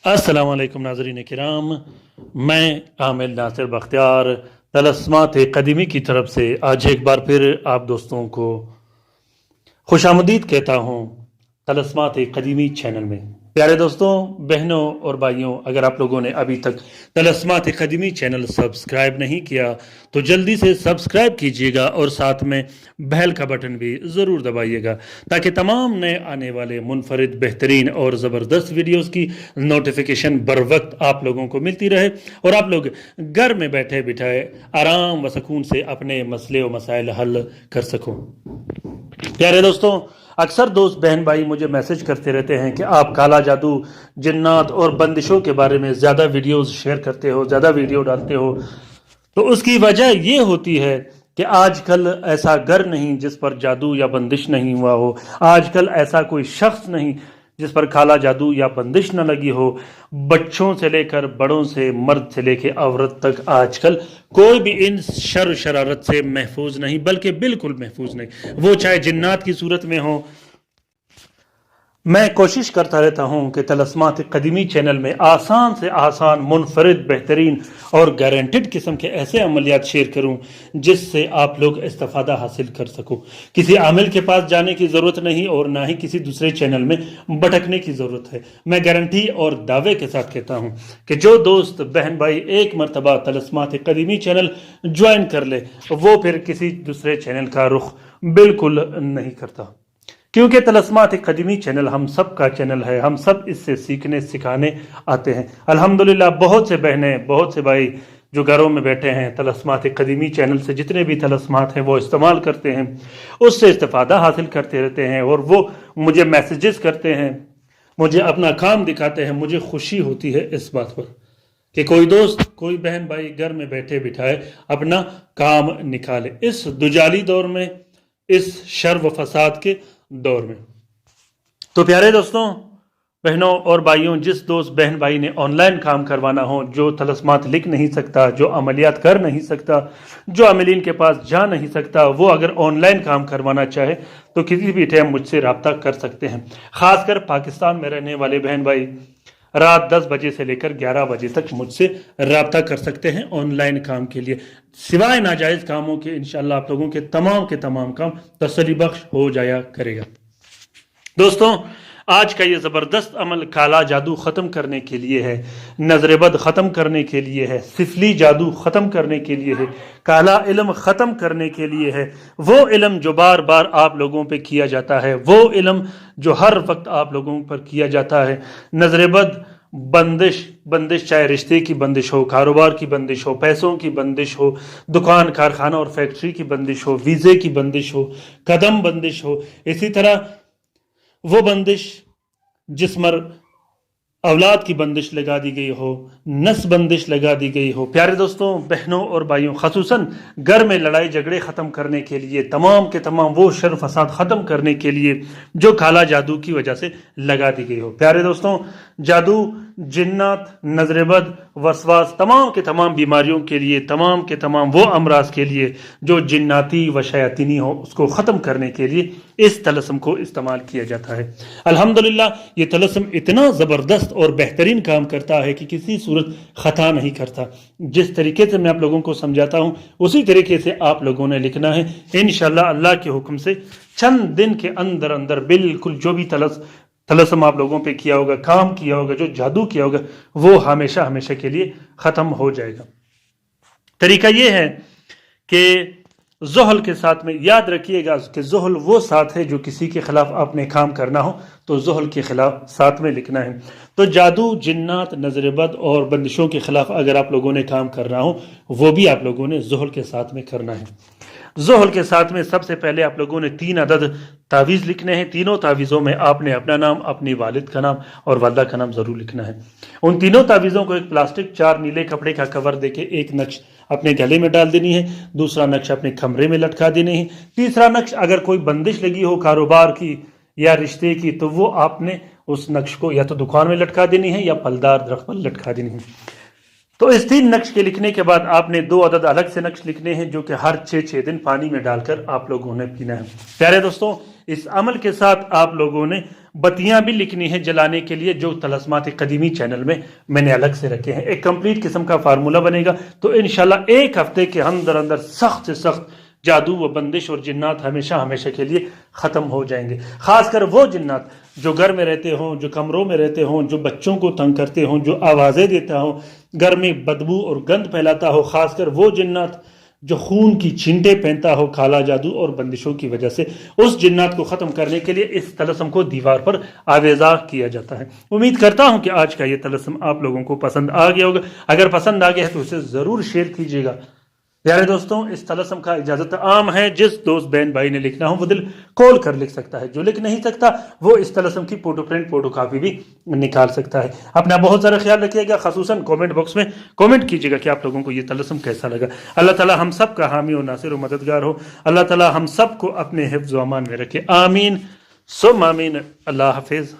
अस्सलाम वालेकुम नाज़रीन किराम, मैं आमिर नासिर बख्तियार तलस्मात क़दीमी की तरफ से आज एक बार फिर आप दोस्तों को खुशामदीद कहता हूँ तलस्मात क़दीमी चैनल में। प्यारे दोस्तों, बहनों और भाइयों, अगर आप लोगों ने अभी तक तलस्मात क़दीमी चैनल सब्सक्राइब नहीं किया तो जल्दी से सब्सक्राइब कीजिएगा और साथ में बेल का बटन भी ज़रूर दबाइएगा ताकि तमाम नए आने वाले मुनफरिद, बेहतरीन और ज़बरदस्त वीडियोस की नोटिफिकेशन बर वक्त आप लोगों को मिलती रहे और आप लोग घर में बैठे बिठाए आराम व सुकून से अपने मसले व मसाइल हल कर सको। प्यारे दोस्तों, अक्सर दोस्त बहन भाई मुझे मैसेज करते रहते हैं कि आप काला जादू, जिन्नात और बंदिशों के बारे में ज़्यादा वीडियोस शेयर करते हो, ज़्यादा वीडियो डालते हो। तो उसकी वजह ये होती है कि आजकल ऐसा घर नहीं जिस पर जादू या बंदिश नहीं हुआ हो, आजकल ऐसा कोई शख्स नहीं जिस पर काला जादू या बंदिश न लगी हो। बच्चों से लेकर बड़ों से, मर्द से लेकर औरत तक आजकल कोई भी इन शर शरारत से महफूज नहीं, बल्कि बिल्कुल महफूज नहीं, वो चाहे जिन्नात की सूरत में हो। मैं कोशिश करता रहता हूं कि तलस्मात क़दीमी चैनल में आसान से आसान, मुनफरिद, बेहतरीन और गारंटेड किस्म के ऐसे अमलियात शेयर करूं जिससे आप लोग इस्तिफादा हासिल कर सको। किसी आमिल के पास जाने की ज़रूरत नहीं और ना ही किसी दूसरे चैनल में भटकने की ज़रूरत है। मैं गारंटी और दावे के साथ कहता हूं कि जो दोस्त बहन भाई एक मरतबा तलस्मात क़दीमी चैनल ज्वाइन कर ले वो फिर किसी दूसरे चैनल का रुख बिल्कुल नहीं करता, क्योंकि तलस्मात क़दीमी चैनल हम सब का चैनल है। हम सब इससे सीखने सिखाने आते हैं। अल्हम्दुलिल्लाह बहुत से बहनें, बहुत से भाई जो घरों में बैठे हैं तलस्मात क़दीमी चैनल से जितने भी तलस्मात हैं वो इस्तेमाल करते हैं, उससे इस्तिफादा हासिल करते रहते हैं और वो मुझे मैसेजेस करते हैं, मुझे अपना काम दिखाते हैं। मुझे खुशी होती है इस बात पर कि कोई दोस्त, कोई बहन भाई घर में बैठे बिठाए अपना काम निकाले इस दुजाली दौर में, इस शर व फसाद के दौर में। तो प्यारे दोस्तों, बहनों और भाइयों, जिस दोस्त बहन भाई ने ऑनलाइन काम करवाना हो, जो तलस्मात लिख नहीं सकता, जो अमलियात कर नहीं सकता, जो अमलीन के पास जा नहीं सकता, वो अगर ऑनलाइन काम करवाना चाहे तो किसी भी टाइम मुझसे रब्ता कर सकते हैं। खासकर पाकिस्तान में रहने वाले बहन भाई रात 10 बजे से लेकर 11 बजे तक मुझसे रब्ता कर सकते हैं ऑनलाइन काम के लिए। सिवाय नाजायज़ कामों के इंशाल्लाह आप लोगों के तमाम काम तसल्ली बख्श हो जाया करेगा। दोस्तों, आज का ये ज़बरदस्त अमल काला जादू ख़त्म करने के लिए है, नज़रबद ख़त्म करने के लिए है, सिफली जादू ख़त्म करने के लिए है, काला इल्म ख़त्म करने के लिए है। वो इल्म जो बार बार आप लोगों पे किया जाता है, वो इल्म जो हर वक्त आप लोगों पर किया जाता है। नज़रबद, बंदिश चाहे रिश्ते की बंदिश हो, कारोबार की बंदिश हो, पैसों की बंदिश हो, दुकान, कारखाना और फैक्ट्री की बंदिश हो, वीज़े की बंदिश हो, कदम बंदिश हो, इसी तरह वो बंदिश जिस पर औलाद की बंदिश लगा दी गई हो, नस बंदिश लगा दी गई हो। प्यारे दोस्तों, बहनों और भाइयों, खसूसन घर में लड़ाई झगड़े ख़त्म करने के लिए, तमाम के तमाम वो शर फसाद ख़त्म करने के लिए जो काला जादू की वजह से लगा दी गई हो। प्यारे दोस्तों, जादू, जिन्नात, नजरबद, वसवास, तमाम के तमाम बीमारियों के लिए, तमाम के तमाम वो अमराज के लिए जो जिन्नाती व शयातीनी हो, उसको ख़त्म करने के लिए इस तलस्म को इस्तेमाल किया जाता है। अल्हम्दुलिल्लाह ये तलस्म इतना ज़बरदस्त और बेहतरीन काम करता है कि किसी सूरत ख़ता नहीं करता। जिस तरीके से मैं आप लोगों को समझाता हूँ उसी तरीके से आप लोगों ने लिखना है। इंशाअल्लाह अल्लाह के हुक्म से चंद दिन के अंदर अंदर बिल्कुल जो भी तलस्म आप लोगों पे किया होगा, काम किया होगा, जो जादू किया होगा, वो हमेशा हमेशा के लिए ख़त्म हो जाएगा। तरीका ये है कि ज़ुहल के साथ में याद रखिएगा कि ज़ुहल वो साथ है जो किसी के खिलाफ आपने काम करना हो तो ज़ुहल के खिलाफ साथ में लिखना है। तो जादू, जिन्नात, नजरबद और बंदिशों के खिलाफ अगर आप लोगों ने काम करना हो वो भी आप लोगों ने ज़ुहल के साथ में करना है। ज़ुहल के साथ में सबसे पहले आप लोगों ने 3 अदद तावीज़ लिखने हैं। तीनों तावीज़ों में आपने अपना नाम, अपनी वालिद का नाम और वालदा का नाम ज़रूर लिखना है। उन तीनों तावीज़ों को एक प्लास्टिक 4 नीले कपड़े का कवर देके एक नक्श अपने गले में डाल देनी है, दूसरा नक्श अपने कमरे में लटका देनी है, तीसरा नक्श अगर कोई बंदिश लगी हो कारोबार की या रिश्ते की तो वो आपने उस नक्श को या तो दुकान में लटका देनी है या फलदार दरख्त पर लटका देनी है। तो इस 3 नक्श के लिखने के बाद आपने 2 अदद अलग से नक्श लिखने हैं जो कि हर 6 दिन पानी में डालकर आप लोगों ने पीना है। प्यारे दोस्तों, इस अमल के साथ आप लोगों ने بتیاں بھی لکھنی ہے جلانے کے لیے، جو طلسمات قدیمی چینل میں میں نے الگ سے رکھے ہیں. ایک کمپلیٹ قسم کا فارمولہ بنے گا، تو انشاءاللہ ایک ہفتے کے اندر سخت سے سخت جادو و بندش اور جنات ہمیشہ کے لیے ختم ہو جائیں گے. خاص کر وہ جنات جو گھر میں رہتے ہوں، جو کمروں میں رہتے ہوں، جو بچوں کو تنگ کرتے ہوں، جو آوازیں دیتا ہوں، گھر میں بدبو اور گند پھیلاتا ہو، خاص کر وہ جنات جو خون کی چھینٹیں پہنتا ہو کالا جادو اور بندشوں کی وجہ سے، اس جنات کو ختم کرنے کے لیے اس طلسم کو دیوار پر آویزاں کیا جاتا ہے. امید کرتا ہوں کہ آج کا یہ طلسم آپ لوگوں کو پسند آ گیا ہوگا. اگر پسند آ گیا ہے تو اسے ضرور شیئر کیجیے گا. پیارے دوستوں، اس طلسم کا اجازت عام ہے. جس دوست بہن بھائی نے لکھنا ہو وہ دل کھول کر لکھ سکتا ہے. جو لکھ نہیں سکتا وہ اس طلسم کی فوٹو پرنٹ فوٹو کاپی بھی نکال سکتا ہے. اپنا بہت سارا خیال رکھیے گا. خصوصاً کومنٹ باکس میں کومنٹ کیجیے گا کہ آپ لوگوں کو یہ طلسم کیسا لگا. اللہ تعالی ہم سب کا حامی و ناصر و مددگار ہو. اللہ تعالی ہم سب کو اپنے حفظ و امان میں رکھے. آمین ثم آمین. اللہ حافظ.